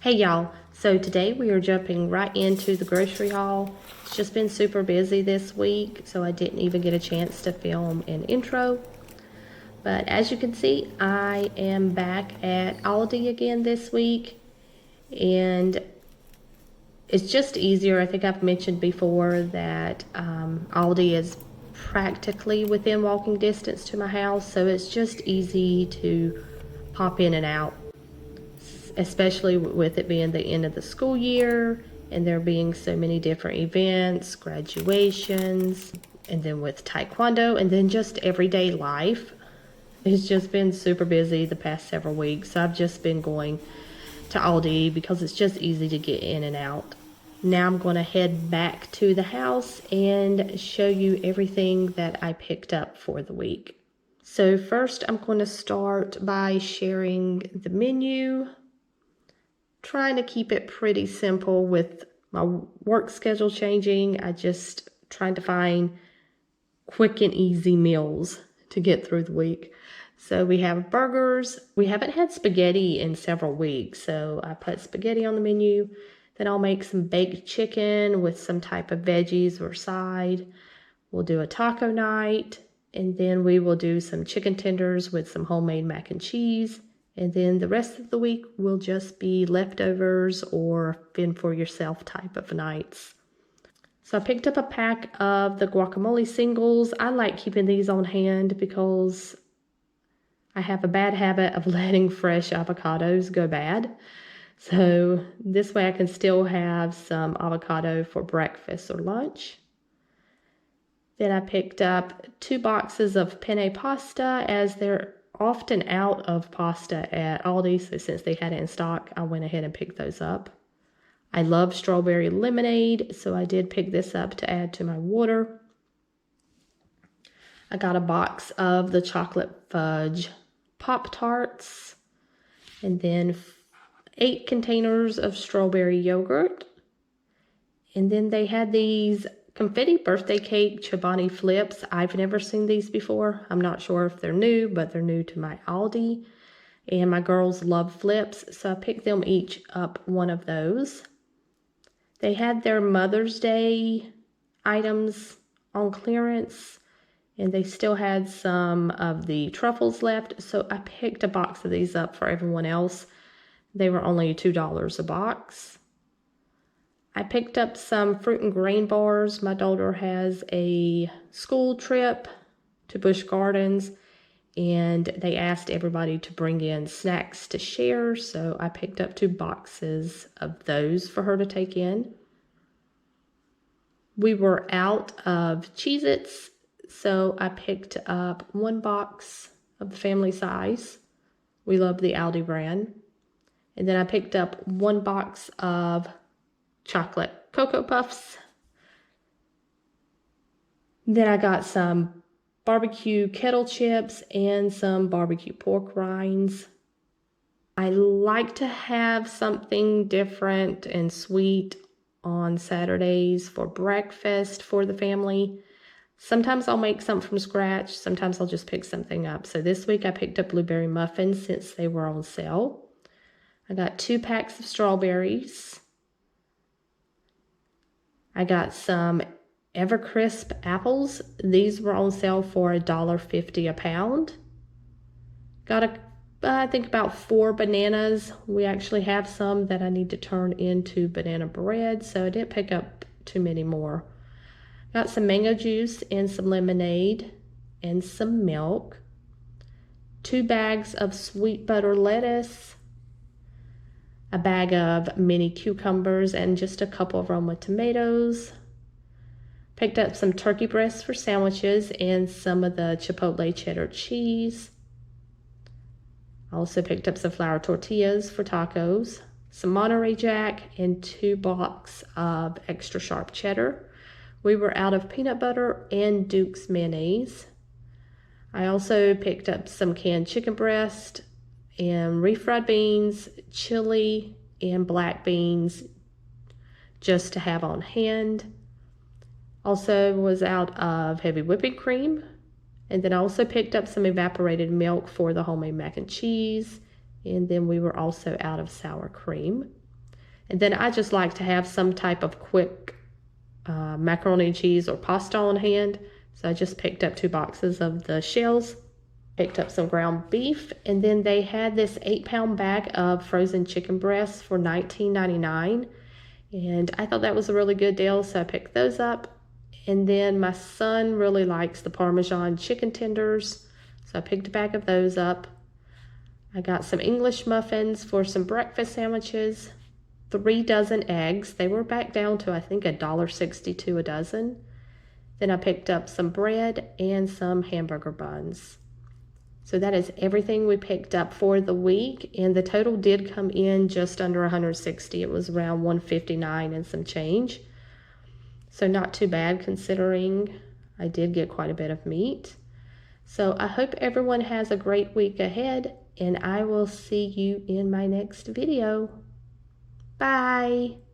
Hey y'all, so today we are jumping right into the grocery haul. It's just been super busy this week, so I didn't even get a chance to film an intro. But as you can see, I am back at Aldi again this week, and it's just easier. I think I've mentioned before that Aldi is practically within walking distance to my house, so it's just easy to pop in and out, especially with it being the end of the school year and there being so many different events, graduations, and then with taekwondo, and then just everyday life. It's just been super busy the past several weeks. So I've just been going to Aldi because it's just easy to get in and out. Now I'm going to head back to the house and show you everything that I picked up for the week. So first I'm going to start by sharing the menu. Trying to keep it pretty simple with my work schedule changing. I just trying to find quick and easy meals to get through the week. So we have burgers. We haven't had spaghetti in several weeks, so I put spaghetti on the menu. Then I'll make some baked chicken with some type of veggies or side. We'll do a taco night, and then we will do some chicken tenders with some homemade mac and cheese. And then the rest of the week will just be leftovers or fend for yourself type of nights. So I picked up a pack of the guacamole singles. I like keeping these on hand because I have a bad habit of letting fresh avocados go bad. So this way I can still have some avocado for breakfast or lunch. Then I picked up 2 boxes of penne pasta, as they're often out of pasta at Aldi, so since they had it in stock, I went ahead and picked those up. I love strawberry lemonade, so I did pick this up to add to my water. I got a box of the chocolate fudge Pop-Tarts, and then 8 containers of strawberry yogurt. And then they had these confetti birthday cake Chobani flips. I've never seen these before. I'm not sure if they're new, but they're new to my Aldi. And my girls love flips, so I picked them each up one of those. They had their Mother's Day items on clearance, and they still had some of the truffles left, so I picked a box of these up for everyone else. They were only $2 a box. I picked up some fruit and grain bars. My daughter has a school trip to Busch Gardens, and they asked everybody to bring in snacks to share, so I picked up 2 boxes of those for her to take in. We were out of Cheez-Its, so I picked up 1 box of the family size. We love the Aldi brand. And then I picked up 1 box of chocolate Cocoa Puffs. Then I got some barbecue kettle chips and some barbecue pork rinds. I like to have something different and sweet on Saturdays for breakfast for the family. Sometimes I'll make something from scratch. Sometimes I'll just pick something up. So this week I picked up blueberry muffins since they were on sale. I got 2 packs of strawberries. I got some Evercrisp apples. These were on sale for $1.50 a pound. Got I think about 4 bananas. We actually have some that I need to turn into banana bread, so I didn't pick up too many more. Got some mango juice and some lemonade and some milk. 2 bags of sweet butter lettuce. A bag of mini cucumbers and just a couple of Roma tomatoes. Picked up some turkey breasts for sandwiches and some of the chipotle cheddar cheese. Also picked up some flour tortillas for tacos, some Monterey Jack, and 2 blocks of extra sharp cheddar. We were out of peanut butter and Duke's mayonnaise. I also picked up some canned chicken breast and refried beans, chili, and black beans just to have on hand. Also was out of heavy whipping cream. And then I also picked up some evaporated milk for the homemade mac and cheese. And then we were also out of sour cream. And then I just like to have some type of quick macaroni and cheese or pasta on hand. So I just picked up 2 boxes of the shells, picked up some ground beef, and then they had this 8-pound bag of frozen chicken breasts for $19.99. And I thought that was a really good deal, so I picked those up. And then my son really likes the Parmesan chicken tenders, so I picked a bag of those up. I got some English muffins for some breakfast sandwiches, 3 dozen eggs. They were back down to, I think, $1.62 a dozen. Then I picked up some bread and some hamburger buns. So that is everything we picked up for the week, and the total did come in just under 160. It was around 159 and some change. So not too bad considering I did get quite a bit of meat. So I hope everyone has a great week ahead, and I will see you in my next video. Bye.